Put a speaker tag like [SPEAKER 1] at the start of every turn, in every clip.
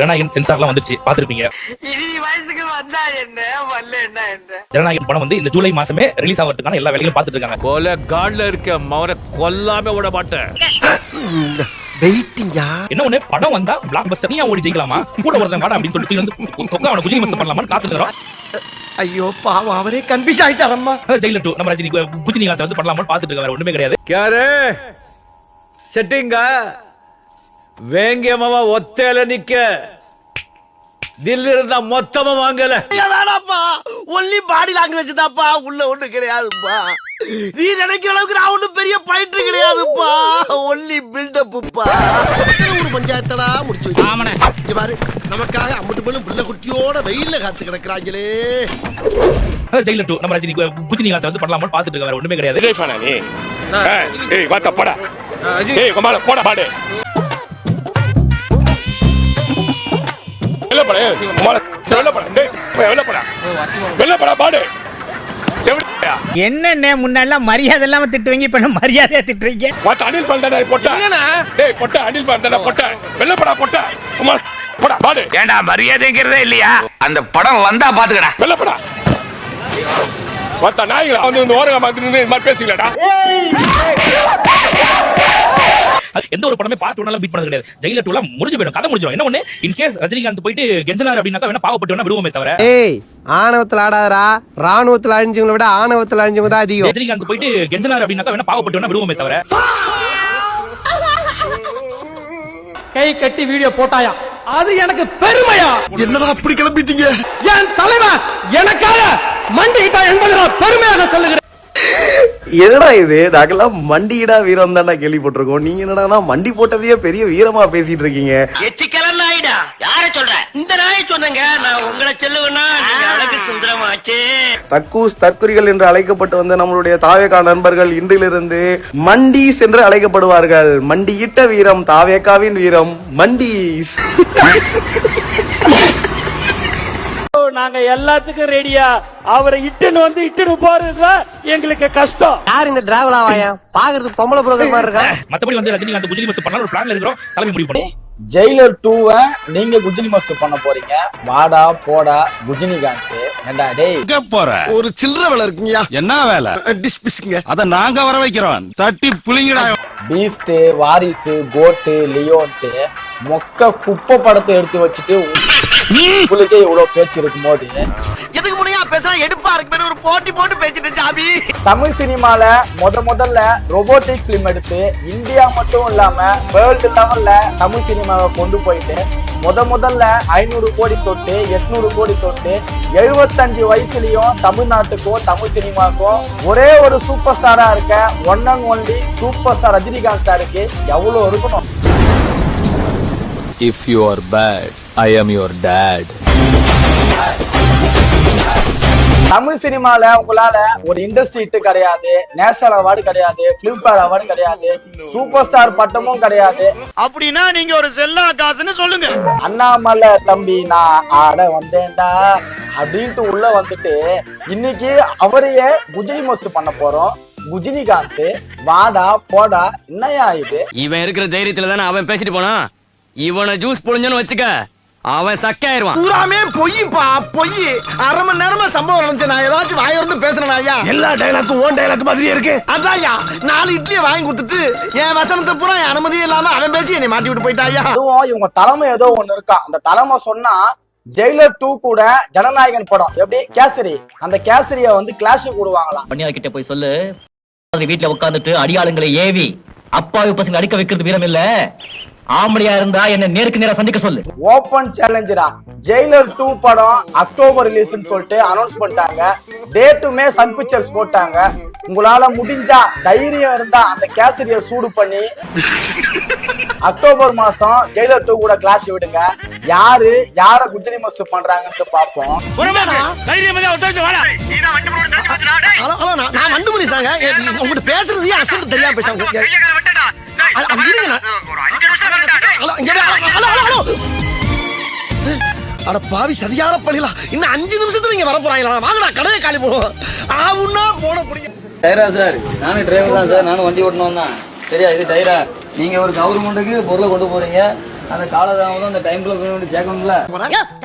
[SPEAKER 1] ஜனநாயகன் சென்சார்லாம் வந்துச்சு பாத்துருப்பீங்க. ஜனநாயகன் படம் வந்து இந்த ஜூலை மாசமே ரிலீஸ் ஆகிறதுக்கான எல்லா வேலைகளும் பார்த்துட்டு இருக்காங்க.
[SPEAKER 2] கொலை காட்ல இருக்க மவனை கொல்லாம விட மாட்டேன்.
[SPEAKER 1] என்ன ஒண்ணு படம் வந்தா பிளாக் பஸ்டர் நீ ஓடி ஜெயிக்கலாமா கூட ஒருத்தன் வாடா அப்படின்னு சொல்லிட்டு வந்து தொக்கா அவனை குஜினி மஸ்ட் பண்ணலாமான்னு காத்துக்கிறோம்.
[SPEAKER 3] ஐயோ பாவம் அவரே கன்ஃபியூஸ் ஆயிட்டாரம்மா.
[SPEAKER 1] ஜெயிலர் 2 நம்ம ரஜினி குஜினி காலத்தை வந்து பண்ணலாமான்னு பாத்துட்டு இருக்க வேற ஒண்ணுமே கிடையாது.
[SPEAKER 2] யாரு செட்டிங்க வேங்கியமாவா ஒத்தையில நிக்க தில்லி இருந்தா மொத்தமா வாங்கல.
[SPEAKER 3] வேணாப்பா ஒன்லி பாடி லாங்குவேஜ் தான்ப்பா, உள்ள ஒண்ணு கிடையாதுப்பா. நீ நினைக்கிற அளவுக்கு நான் ஒண்ணும் பெரிய பயிற்று கிடையாதுப்பா, ஒன்லி பில்டப்புப்பா. ஒரு பஞ்சாயத்தடா முடிச்சு வச்சு பாரு, நமக்காக அம்பட்டு போலும் புள்ள குட்டியோட வெயில்ல காத்து கிடக்குறாங்களே.
[SPEAKER 1] ஜெயிலர் 2 நம்ம ரஜினி குஜினி காலத்தை வந்து பண்ணலாமான்னு பாத்துட்டு இருக்க வேற ஒண்ணுமே கிடையாது.
[SPEAKER 2] ஏய் வாத்த போடா, ஏய் கமால போடா பாடு.
[SPEAKER 4] என்ன முன்னால மரியாதை இல்லாம திட்டுவீங்க, இப்ப மரியாதையா திட்டுறீங்க.
[SPEAKER 2] அனில் ஃபண்டா போட்டா டேய் போட்டா அனில் ஃபண்டா போட்டா வெள்ளப்படா போட்டா போடா பாடு.
[SPEAKER 5] ஏண்டா மரியாதைங்கிறதே இல்லையா? அந்த படம் வந்தா பாத்துக்கடா
[SPEAKER 2] வெள்ளப்படா வத்த நாய்களா வந்து இந்த ஓரங்க மாதிரி இந்த மாதிரி பேசிக்கலடா.
[SPEAKER 1] எந்த ஒரு படமே பார்ட் 1ல பீட் பண்ணது கிடையாது. ஜெயிலர் 2ல முடிஞ்சு போய்டும், கதை முடிஞ்சிடும். என்ன ஒண்ணு இன் கேஸ் ரஜினிகாந்த் போயிட்டு கெஞ்சனார் அப்படினாக்கா வேணா பாவப்பட்டு வேணா விரும்பமே தவிர.
[SPEAKER 3] ஏய் ஆணவத்துல ஆடாதடா, ராணுவத்துல அழிஞ்சவங்கள விட ஆணவத்துல அழிஞ்சவங்க தான் அதிகம்.
[SPEAKER 1] ரஜினிகாந்த் போயிட்டு கெஞ்சனார் அப்படினாக்கா வேணா பாவப்பட்டு வேணா விரும்பமே தவிர.
[SPEAKER 6] கை கட்டி வீடியோ போட்டாயா, அது எனக்கு பெருமையா?
[SPEAKER 3] என்னடா அப்படி கிளம்பிட்டீங்க?
[SPEAKER 6] என் தலைவன் எனக்காக மண்டிக்கிட்டா என்பதை நான் பெருமையாக சொல்லுகிறேன்.
[SPEAKER 7] என்னடா இது, நாங்கெல்லாம் மண்டியிடா வீரம் தான்டா கேள்விப்பட்டிருக்கோம். நீங்க என்னடா மண்டி போட்டதையே பெரிய வீரமா பேசிட்டு இருக்கீங்க.
[SPEAKER 8] எச்சிக்கலர் நாயிடா, யார சொல்ற? இந்த நாயை சொன்னங்க, நான் உங்களை சொல்லுவேன்னா நீங்க அழகு சுந்தரமாச்சு.
[SPEAKER 7] தக்கூஸ் தற்குறிகள் என்று அழைக்கப்பட்டு வந்த நம்மளுடைய தாவேகா நண்பர்கள் இன்றிலிருந்து மண்டீஸ் என்று அழைக்கப்படுவார்கள். மண்டியிட்ட வீரம் தாவேகாவின் வீரம் மண்டீஸ்.
[SPEAKER 6] நாங்க எல்லாத்துக்கும் ரெடியா, அவரை இட்டுன்னு போறது எங்களுக்கு கஷ்டம்.
[SPEAKER 3] யார் இந்த டிராவலா வாயா பாக்குறது பொம்பளை புரோக்கர் மாதிரி இருக்கா?
[SPEAKER 1] மத்தபடி வந்து ரஜினிகாந்த் குஜினி மஸ்ட் பண்ணலாம் ஒரு பிளான்ல இருக்கிறோம், தலைமை முடிவு பண்ணுவோம்.
[SPEAKER 4] ஜெயிலர் 2 நீங்க குஜினி மஸ்ட் பண்ண போறீங்க. வாடா போடா குஜினிகாந்த். ஏண்டா டேய்
[SPEAKER 9] எங்க போற?
[SPEAKER 3] ஒரு சில்லற வேலை இருக்குங்கயா.
[SPEAKER 9] என்ன வேலை?
[SPEAKER 3] டிஸ்பிஸ்ங்க.
[SPEAKER 9] அத நாங்க வர வைக்கிறோம், தட்டி புளிங்கடா.
[SPEAKER 4] பீஸ்ட், வாரிசு, கோட்டு, லியோன்ட்டு மொக்க குப்பை படத்தை எடுத்து வச்சுட்டு உங்களுக்கே இவ்வளவு பேச்சு இருக்கும் போது
[SPEAKER 3] எதுக்கு முனையா பேசுறா எடுப்பா இருக்கு ஒரு போட்டி போட்டு பேசிட்டு ஜாபி.
[SPEAKER 4] தமிழ் சினிமால முதல்ல ரோபோட்டிக் பிலிம் எடுத்து இந்தியா மட்டும் இல்லாம வேர்ல்டு லெவல்ல தமிழ் சினிமாவை கொண்டு போயிட்டு முதல்ல 500 கோடி தொட்டு 800 கோடி தொட்டு 75 வயசுலயும் தமிழ்நாட்டுக்கும் தமிழ் சினிமாக்கும் ஒரே ஒரு சூப்பர் ஸ்டாரா இருக்க one and only super star Rajinikanth சாருக்கு எவ்வளவு இருக்கணும்.
[SPEAKER 10] If you are bad, I am your dad.
[SPEAKER 4] Tamil சினிமால உங்களால ஒரு இண்டஸ்ட்ரி ஹிட் கிடையாது, நேஷனல் அவார்டு கிடையாது, பிலிம்பேர் அவார்டு கிடையாது, சூப்பர் ஸ்டார் பட்டமும் கிடையாது.
[SPEAKER 3] அப்படின்னா நீங்க ஒரு செல்லா காசுன்னு சொல்லுங்க.
[SPEAKER 4] அண்ணாமலை தம்பி நான் ஆட வந்தேன்டா அப்படின்ட்டு உள்ள வந்துட்டு இன்னைக்கு அவரையே குஜினி மஸ்ட் பண்ண போறோம். குஜினிகாந்த் வாடா போடா என்னையா இது?
[SPEAKER 8] இவன் இருக்கிற தைரியத்துல தானே அவன் பேசிட்டு போனா. இவனை ஜூஸ் புழிஞ்சன்னு வச்சுக்க, அவன் சக்கையாயிருவான்.
[SPEAKER 3] பூராமே பொய்ப்பா பொய். அரை மணி நேரமா சம்பவம் நடந்துச்சு, நான் ஏதாச்சும் வாயிருந்து பேசுறேன் ஐயா.
[SPEAKER 2] எல்லா டைலாக்கும் ஓன் டைலாக் மாதிரியே இருக்கு.
[SPEAKER 3] அதான்யா 4 இட்லியை வாங்கி கொடுத்துட்டு என் வசனத்தை பூரா என் அனுமதியே இல்லாம அவன் பேசி என்னை மாட்டி விட்டு போயிட்டாயா.
[SPEAKER 4] அதுவும் இவங்க தலைமை ஏதோ ஒண்ணு இருக்கா. அந்த தலைமை சொன்னா ஜெயிலர் 2 கூட ஜனநாயகன் படம் எப்படி கேசரி, அந்த கேசரிய வந்து கிளாஷ் கூடுவாங்களாம்.
[SPEAKER 8] பணியாளர் கிட்ட போய் சொல்லு, வீட்டுல உட்கார்ந்துட்டு அடியாளுங்களை ஏவி அப்பாவி பசங்க அடிக்க வைக்கிறது வீரம் இல்ல, ஆம்பளையா இருந்தா என்ன நேருக்கு நேரா சந்திக்க சொல்லு.
[SPEAKER 4] ஓபன் சேலஞ்சரா ஜெயிலர் 2 படம் அக்டோபர் ரிலீஸ்னு சொல்லிட்டு அனௌன்ஸ் பண்ணிட்டாங்க. டேட்டுமே சன் பிக்சர்ஸ் போட்டாங்க. உங்களால முடிஞ்சா தைரியம் இருந்தா அந்த கேசரிய சூடு பண்ணி அக்டோபர் மாசம் ஜெயிலர் 2 கூட கிளாஸ் விடுங்க. யார குஜினி மஸ்ட் பண்றாங்கன்னு பாப்போம்.
[SPEAKER 3] நான் வண்டு முடிச்சாங்க உங்ககிட்ட பேசுறதே அசந்து தெரியாம பேசாங்க. அட பாவி சரியான பள்ளிலாம் இன்னும் 5 நிமிஷத்துல நீங்க வர போறாங்களா? வாங்கடா கடையை காலி போடுவோம். ஆவுன்னா போன புடிங்க.
[SPEAKER 11] டைரா சார், நானும் டிரைவர் தான் சார், நானும் வண்டி ஓட்டணும் தான். சரியா இது டைரா, நீங்க ஒரு கவர்மெண்ட்டுக்கு பொருளை கொண்டு போறீங்க,
[SPEAKER 4] அந்த காலதாமதம் அந்த டைம்ல சேர்க்கணும்ல.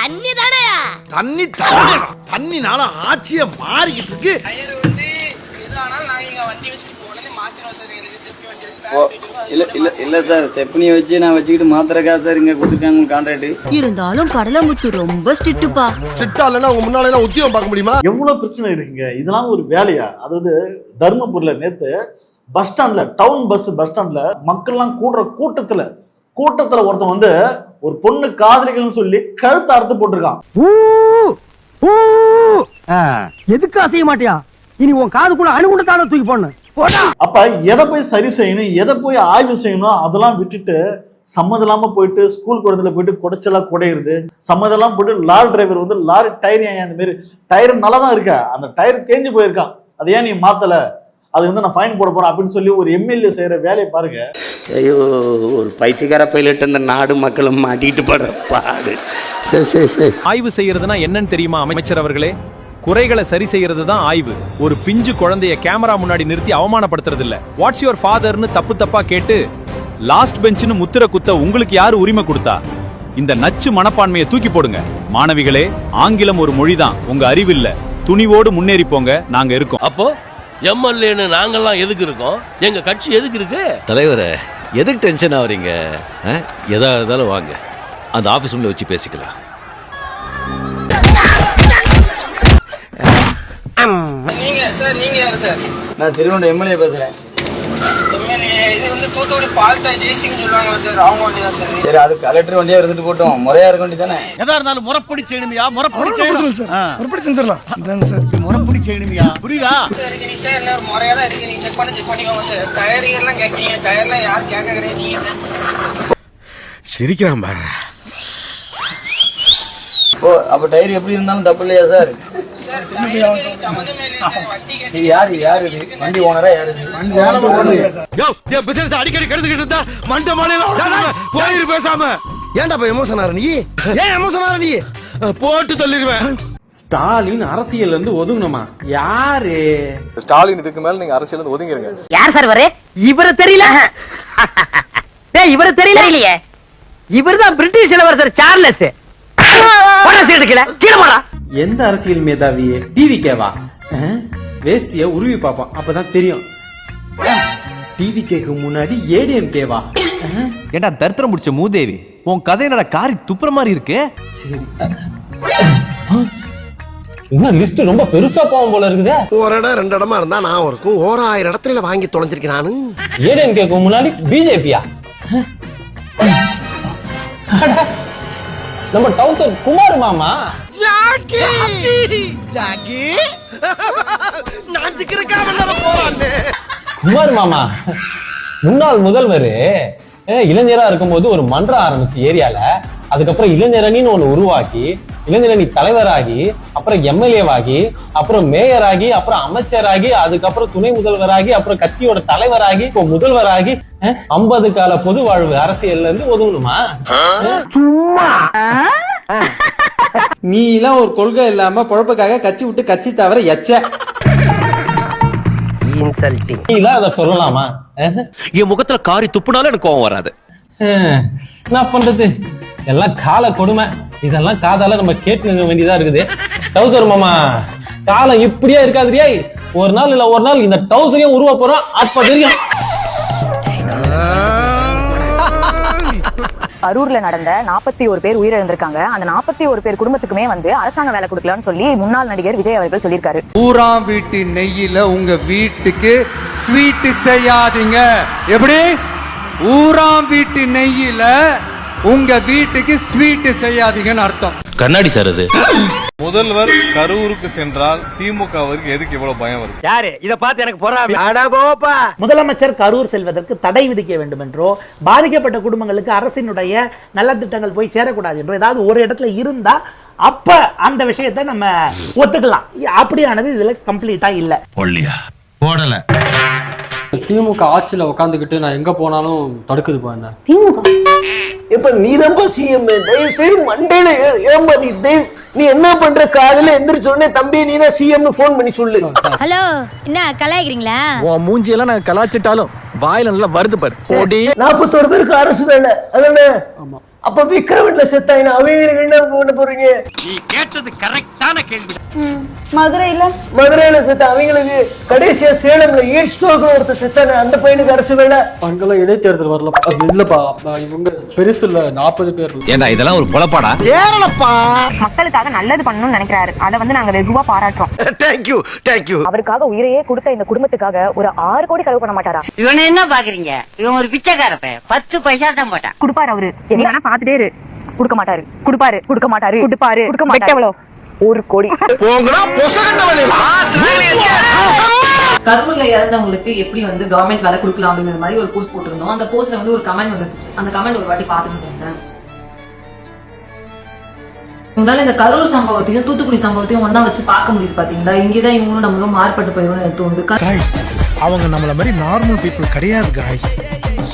[SPEAKER 3] தண்ணி தானயா தண்ணி தண்ணினால ஆட்சிய மாறிக்கிட்டு இருக்கு.
[SPEAKER 4] இல்ல சார், செப்னி வச்சு நான் வச்சுக்கிட்டு மாத்திரக்கா சார் இங்க கொடுத்துருக்காங்க கான்ட்ராக்ட்.
[SPEAKER 11] இருந்தாலும் கடலமுத்து ரொம்ப ஸ்ட்ரிக்ட்டுப்பா.
[SPEAKER 3] ஸ்ட்ரிக்ட்டா இல்லனா உங்க முன்னால எல்லாம் உத்தியோகம் பார்க்க முடியுமா?
[SPEAKER 6] எவ்வளவு பிரச்சனை இருக்குங்க, இதெல்லாம் ஒரு வேலையா? அதாவது தர்மபுரியில நேத்து பஸ் ஸ்டாண்ட்ல, டவுன் பஸ் ஸ்டாண்ட்ல மக்கள்லாம் கூட்டத்துல ஒருத்தன் வந்து ஒரு பொண்ணு காதலிகள்னு சொல்லி கழுத்து அறுத்து போட்டிருக்கான்.
[SPEAKER 8] எதுக்கு அசைய மாட்டியா? இனி உன் காதுக்குள்ள அணுகுண்டு தானே தூக்கி போடணும்.
[SPEAKER 6] அப்ப எதை போய் சரி செய்யணும், எதை போய் ஆய்வு செய்யணும், அதெல்லாம் விட்டுட்டு சம்மதம் இல்லாம போயிட்டு ஸ்கூல் குளத்துல போயிட்டு குடைச்சலா குடையிறது, சம்மதம் இல்லாம போயிட்டு லாரி டிரைவர் வந்து லாரி டயர் அந்த மாதிரி டயர் நல்லாதான் இருக்கா, அந்த டயர் தேஞ்சு போயிருக்கான், அது ஏன் நீ மாத்தல, அது வந்து நான் ஃபைன் போட போறேன் அப்படின்னு சொல்லி ஒரு எம்எல்ஏ செய்யற வேலையை பாருங்க.
[SPEAKER 3] ஐயோ, ஒரு பைத்தியக்கார பைலட் இந்த நாடு மக்களும் மாட்டிட்டு படுற பாடு. சரி.
[SPEAKER 9] ஆய்வு செய்யறதுனா என்னன்னு தெரியுமா அமைச்சர் அவர்களே? குறைகளை சரி செய்யறது தான் ஆய்வு. ஒரு பிஞ்சு குழந்தைய கேமரா முன்னாடி நிறுத்தி அவமானப்படுத்துறது இல்ல. வாட்ஸ் யுவர் ஃபாதர்னு தப்பா கேட்டு லாஸ்ட் பெஞ்ச்னு முத்திர குத்த உங்களுக்கு யாரு உரிமை கொடுத்தா? இந்த நச்சு மனப்பான்மையை தூக்கி போடுங்க. மாணவிகளே, ஆங்கிலம் ஒரு மொழிதான், உங்க அறிவு இல்ல. துணிவோடு முன்னேறி போங்க, நாங்க இருக்கோம்.
[SPEAKER 2] அப்போ எம்எல்ஏன்னு நாங்கெல்லாம் எதுக்கு இருக்கோம்? எங்க கட்சி எதுக்கு இருக்கு?
[SPEAKER 10] தலைவரே, எதுக்கு டென்ஷன் ஆவறீங்க? எதா இருந்தாலும் வாங்க, அந்த ஆபீஸ் ரூம்ல வச்சு பேசிக்கலாம்.
[SPEAKER 4] நீங்க யாரு சார்? நான் திருவண்ண எம்எல்ஏ பேசுறேன். சரி, அது கலெக்டர் வண்டியா இருந்துட்டு போட்டோம், முறையா இருக்க வேண்டியதானே?
[SPEAKER 3] எதா இருந்தாலும் முறைப்படி செய்யணுமியா, முறைப்படி செய்யணும் சார். முறைப்படி செஞ்சிரலாம். அதான் சார், முறைப்படி செய்யணுமியா, புரியுதா?
[SPEAKER 12] சரி, நீ சார் எல்லாரும் முறையா தான் இருக்கு, நீங்க செக் பண்ணிக்கோங்க சார். டயர் எல்லாம் கேட்கீங்க, டயர்லாம் யார் கேட்க கிடையாது. நீங்க
[SPEAKER 3] சிரிக்கிறான் பாரு.
[SPEAKER 4] ஓ, அப்ப டயர் எப்படி இருந்தாலும் தப்பு இல்லையா சார்? யாரு வண்டி ஓனரா?
[SPEAKER 3] அடிக்கடி கெடுத்துக்கிட்டு இருந்தா மண்ட மாலையில போயிரு பேசாம. ஏன்டா போய் எமோஷன் ஆற நீ? ஏன் எமோஷன் ஆற நீ? போட்டு தள்ளிடுவேன்.
[SPEAKER 6] ஸ்டாலின் அரசியல்ல இருந்து ஒதுங்கணுமா? யாரு
[SPEAKER 7] ஸ்டாலின்? இதுக்கு மேல நீங்க அரசியல் இருந்து ஒதுங்கிருங்க.
[SPEAKER 8] யார் சார் வரே? இவரை தெரியல? இவரை தெரியல இல்லையே. இவர்தான் பிரிட்டிஷ் இளவரசர் சார்லஸ்.
[SPEAKER 6] எந்த அரசியல் மேதாவி? டிவி கேவா? வேஸ்டிய உருவி பாப்பான், அப்பதான் தெரியும். டிவி கேக்கு முன்னாடி ஏடிஎம் கேவா?
[SPEAKER 9] ஏண்டா தரித்திரம் முடிச்ச மூதேவி, உன் கதை என்னடா காரி துப்புற மாதிரி இருக்கு.
[SPEAKER 6] சரி, இன்னும் லிஸ்ட் ரொம்ப பெருசா போகும் போல இருக்குது.
[SPEAKER 3] ஒரு இடம் 2 இடமா இருந்தா நான் இருக்கும், 1000 இடத்துல வாங்கி தொலைஞ்சிருக்கேன் நானு.
[SPEAKER 6] ஏடிஎம் கேக்கு முன்னாடி பிஜேபியா? நம்ம டவுசர் குமார் மாமா.
[SPEAKER 3] ஜாக்கி நான் சிக்கிறக்காம போறானே.
[SPEAKER 6] குமார் மாமா முன்னாள் முதல்வர் இளைஞரா இருக்கும்போது ஒரு மன்றம் ஆரம்பிச்சு ஏரியால, அதுக்கப்புறம் இளைஞரணின்னு ஒண்ணு உருவாக்கி, இளைஞரணி தலைவராகி, அப்புறம் எம்எல்ஏவாகி, அப்புறம் மேயராகி, அப்புறம் அமைச்சராகி, அதுக்கப்புறம் துணை முதல்வராகி, அப்புறம் கட்சியோட தலைவராகி, இப்போ முதல்வராகி 50 கால பொது வாழ்வு அரசியல்ல இருந்து ஒதுங்கணுமா? சும்மா நீ எல்லாம் ஒரு கொள்கை இல்லாம பொழப்புக்காக கட்சி விட்டு கட்சி தவிர எச்ச இன்சல்ட்டிங் அத சொல்லலாமா?
[SPEAKER 10] என் முகத்துல காரி துப்புனாலும் எனக்கு கோவம் வராது.
[SPEAKER 6] என்ன பண்றது, எல்லாம் கால கொடுமை. இதெல்லாம் காதால நம்ம கேட்டு வேண்டியதா இருக்குது. டவுசர் மாமா, காலம் இப்படியே இருக்காதுரியா? ஒரு நாள் இல்ல ஒரு நாள் இந்த டவுசரையும் உருவ போறோம், அப்ப தெரியும்.
[SPEAKER 11] அரூர்ல நடந்த 41 பேர் உயிரிழந்திருக்காங்க. அந்த 41 பேர் குடும்பத்துக்குமே வந்து அரசாங்க வேலை கொடுக்கலாம்னு சொல்லி முன்னாள் நடிகர் விஜய் அவர்கள் சொல்லியிருக்காரு.
[SPEAKER 6] ஊராம் வீட்டு நெய்யில உங்க வீட்டுக்கு ஸ்வீட் செய்யாதீங்க. எப்படி? ஊராம் வீட்டு நெய்யில உங்க வீட்டுக்கு ஸ்வீட் செய்யாதீங்கன்னு அர்த்தம்.
[SPEAKER 10] கண்ணாடி சார் அது.
[SPEAKER 9] முதல்வர் கரூருக்கு சென்றால் திமுகவிற்கு எதுக்கு இவ்வளவு பயம் வருது?
[SPEAKER 8] யாரு இத பார்த்து எனக்கு பொறாமை?
[SPEAKER 6] முதலமைச்சர் கரூர் செல்வதற்கு தடை விதிக்க வேண்டும் என்றோ, பாதிக்கப்பட்ட குடும்பங்களுக்கு அரசினுடைய நல்ல திட்டங்கள் போய் சேரக்கூடாது என்றோ ஏதாவது ஒரு இடத்துல இருந்தா அப்ப அந்த விஷயத்தை நம்ம ஒத்துக்கலாம். அப்படியானது இதுல கம்ப்ளீட்டா இல்ல.
[SPEAKER 9] போடல.
[SPEAKER 6] திமுக ஆட்சியில உட்காந்துக்கிட்டு நான் எங்க போனாலும் தடுக்குது பாருங்க.
[SPEAKER 11] திமுக
[SPEAKER 3] இப்ப நீதம்ப சிஎம், தயவு செய்து மண்டையில ஏமா நீ என்ன பண்ற? காலையில எந்திரிச்ச உடனே தம்பி நீ தான் சிஎம்னு போன் பண்ணி சொல்லு.
[SPEAKER 11] ஹலோ, என்ன கலாய்க்கிறீங்களா?
[SPEAKER 6] உன் மூஞ்சியெல்லாம் நான் கலாச்சிட்டாலும் வாயில நல்லா வருது பாரு.
[SPEAKER 3] 41 பேருக்கு அரசு வேலை, அதானே? அப்ப விக்ரமன்ல செத்தாயினா அவங்களுக்கு என்ன பண்ண போறீங்க?
[SPEAKER 8] நீ கேட்டது கரெக்டான கேள்வி.
[SPEAKER 3] மதுரையில செத்த அவங்களுக்கு கடைசியா சேலம்ல ஈட் ஸ்ட்ரோக் ஒருத்தர் செத்தானே, அந்த பையனுக்கு அரசு வேலை.
[SPEAKER 4] அங்கெல்லாம் இடைத்தேர்தல் வரல இல்லப்பா, இவங்க பெருசு இல்ல 40 பேர்.
[SPEAKER 8] ஏண்டா இதெல்லாம் ஒரு பொளப்பாடா?
[SPEAKER 3] ஏறலப்பா.
[SPEAKER 11] மக்களுக்காக நல்லது பண்ணணும்னு நினைக்கிறாரு, அதை வந்து நாங்க வெகுவா பாராட்டுறோம்.
[SPEAKER 3] Thank you thank you.
[SPEAKER 11] அவருக்காக உயிரையே கொடுத்த இந்த குடும்பத்துக்காக ஒரு 6 கோடி செலவு பண்ண மாட்டாரா?
[SPEAKER 12] இவனை என்ன பாக்குறீங்க? இவன் ஒரு பிச்சைக்காரப்ப 10 பைசா தான் போட்டான்.
[SPEAKER 11] கொடுப்பாரு அவரு, என்ன பாத்துட்டே இரு. கொடுக்க மாட்டாரு, கொடுப்பாரு, கொடுக்க மாட்டாரு, கொடுப்பாரு, கொடுக்க மாட்டாரு. எவ்வளவு? 1 கோடி.
[SPEAKER 3] போங்கடா பொசகட்ட வேலையில.
[SPEAKER 13] கரூர்ல இறந்தவங்களுக்கு எப்படி வந்து கவர்மெண்ட் வேலை கொடுக்கலாம் அப்படிங்கிற மாதிரி ஒரு போஸ்ட் போட்டிருந்தோம். அந்த போஸ்ட்ல வந்து ஒரு கமெண்ட் வந்துச்சு. அந்த கமெண்ட் ஒரு வாட்டி பாத்துட்டு இருந்தேன். உங்களால இந்த கரூர் சம்பவத்தையும் தூத்துக்குடி சம்பவத்தையும் ஒன்னா வச்சு பார்க்க முடியுது பாத்தீங்களா? இங்கதான் இவங்களும் நம்மளும் மாறுபட்டு போயிடும் எனக்கு தோணுது.
[SPEAKER 2] அவங்க நம்மள மாதிரி நார்மல் பீப்புள் கிடையாது गाइस,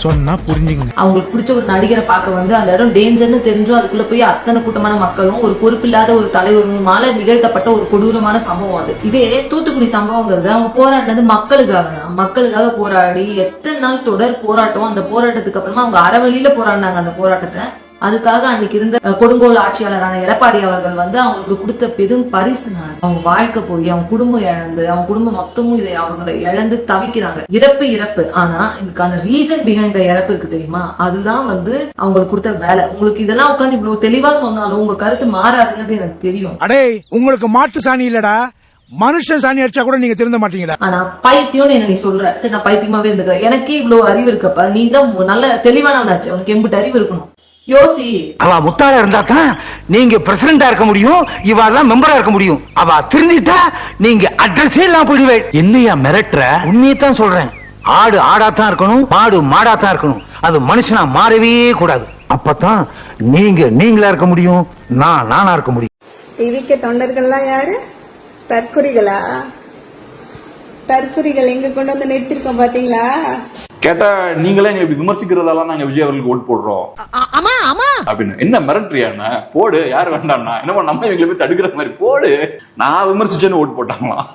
[SPEAKER 2] சொன்னா புரிஞ்சுங்க.
[SPEAKER 13] அவங்களுக்கு பிடிச்ச ஒரு நடிகரை பார்க்க வந்து அந்த இடம் டேஞ்சர்னு தெரிஞ்சும் அதுக்குள்ள போய் அத்தனை கூட்டமான மக்களும் ஒரு பொறுப்பில்லாத ஒரு தலைவருமால நிகழ்த்தப்பட்ட ஒரு கொடூரமான சம்பவம் அது. இதே தூத்துக்குடி சம்பவங்கிறது அவங்க போராடினது மக்களுக்காக போராடி எத்தனை நாள் தொடர் போராட்டம். அந்த போராட்டத்துக்கு அப்புறமா அவங்க அறவழியில போராடினாங்க அந்த போராட்டத்தை. அதுக்காக அன்னைக்கு இருந்த கொடுங்கோல் ஆட்சியாளரான எடப்பாடி அவர்கள் வந்து அவங்களுக்கு கொடுத்த பெரும் பரிசு. அவங்க வாழ்க்கை போய் அவங்க குடும்பம் இழந்து அவங்க குடும்பம் மொத்தமும் இதை அவங்களை இழந்து தவிக்கிறாங்க. இறப்பு. ஆனா இதுக்கான ரீசன் பிஹைண்ட் இறப்பு இருக்கு தெரியுமா? அதுதான் வந்து அவங்களுக்கு கொடுத்த வேலை. உங்களுக்கு இதெல்லாம் உட்காந்து இவ்வளவு தெளிவா சொன்னாலும் உங்க கருத்து மாறாதுங்கிறது எனக்கு தெரியும்.
[SPEAKER 2] அடே உங்களுக்கு மாட்டு சாணி இல்லடா, மனுஷன் சாணி அடிச்சா கூட நீங்க திருந்த மாட்டீங்கடா.
[SPEAKER 13] ஆனா பைத்தியம்னு என்ன நீ சொல்ற, சரி நான் பைத்தியமாவே இருந்துக்கிறேன். எனக்கே இவ்வளவு அறிவு இருக்கப்ப நீ தான் நல்ல தெளிவானவனாச்சு. உனக்கு எம்பிட்டு அறிவு இருக்கணும். யோசி.
[SPEAKER 5] அவ முத்தாளா இருந்தா தான் நீங்க பிரசிடண்டா இருக்க முடியும், இவெல்லாம் மெம்பரா இருக்க முடியும். அவ திருந்திட்டா நீங்க அட்ரஸே எல்லாம் போயிடுவேன். என்னையா மிரட்டுற? உண்மையத்தான் சொல்றேன். ஆடு ஆடாத்தான் இருக்கணும், மாடு மாடாத்தான் இருக்கணும். அது மனுஷனா மாறவே கூடாது. அப்பதான் நீங்களா இருக்க முடியும், நானா இருக்க முடியும்.
[SPEAKER 12] டிவிக்கு தொண்டர்கள்லாம் யாரு? தற்குறிகளா? தற்குறிகள் எங்க கொண்டு வந்து நிறுத்திருக்கோம் பாத்தீங்களா?
[SPEAKER 2] கேட்டா நீங்களே இப்படி விமர்சிக்கிறதால நாங்க விஜய் அவர்களுக்கு ஓட் போடுறோம் அப்படின்னு. என்ன மிரட்டுறியா? போடு, யாரு வேண்டாம்னா என்னமோ நம்ம இவங்களை போய் தடுக்கிற மாதிரி போடு. நான் விமர்சிச்சேன்னு ஓட் போட்டாங்களாம்,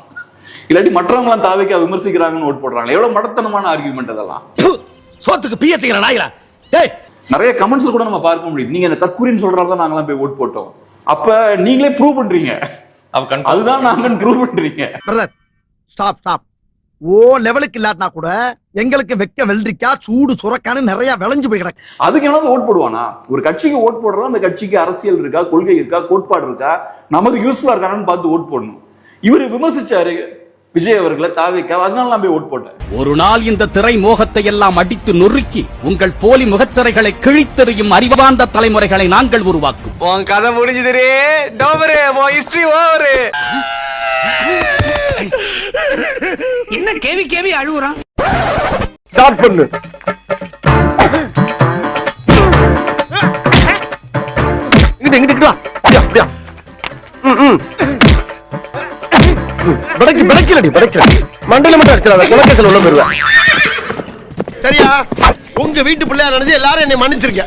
[SPEAKER 2] இல்லாட்டி மற்றவங்களாம் தாவைக்கு விமர்சிக்கிறாங்கன்னு ஓட் போடுறாங்க. எவ்வளவு மடத்தனமான ஆர்கியூமெண்ட் அதெல்லாம். சோத்துக்கு பியத்துக்கிற நாயிரா. நிறைய கமெண்ட்ஸ்ல கூட நம்ம பார்க்க முடியுது. நீங்க என்ன தற்குறின்னு சொல்றதா நாங்களாம் போய் ஓட் போட்டோம். அப்ப நீங்களே ப்ரூவ் பண்றீங்க, அதுதான் நாங்க ப்ரூவ் பண்றீங்க.
[SPEAKER 3] ஸ்டாப். ஓ லெவலுக்கு இல்லாட்டினா கூட எங்களுக்கு வெக்க வெள்ளரிக்கா சூடு சுரக்கான்னு நிறைய விளைஞ்சு போய் கிடக்கு.
[SPEAKER 2] அதுக்கு என்ன ஓட் போடுவானா? ஒரு கட்சிக்கு ஓட் போடுறோம், அந்த கட்சிக்கு அரசியல் இருக்கா, கொள்கை இருக்கா, கோட்பாடு இருக்கா, நமக்கு யூஸ்ஃபுல்லா இருக்கான்னு பார்த்து ஓட் போடணும். இவரு விமர்சிச்சாரு விஜய் அவர்களை, தாவிக்கா, அதனால நான் போய் ஓட் போட்டேன்.
[SPEAKER 8] ஒரு நாள் இந்த திரை மோகத்தை எல்லாம் அடித்து நொறுக்கி உங்கள் போலி முகத்திரைகளை கிழித்தெறியும் அறிவார்ந்த தலைமுறைகளை நாங்கள் உருவாக்கும்.
[SPEAKER 5] உன் கதை முடிஞ்சுதுரே, டோபரே, உன் ஹிஸ்டரி ஓவரு.
[SPEAKER 8] என்ன கேவி அழுகுறான்?
[SPEAKER 3] ஸ்டார்ட் பண்ணு. இங்கிட்டு வா. அப்படியா. படைக்கல மண்டல மட்டும் அடிச்சிடாத, குலக்கேசல் உள்ள போயிருவேன். சரியா? உங்க வீட்டு பிள்ளையா நினைச்சு எல்லாரும் என்னை மன்னிச்சிருக்க.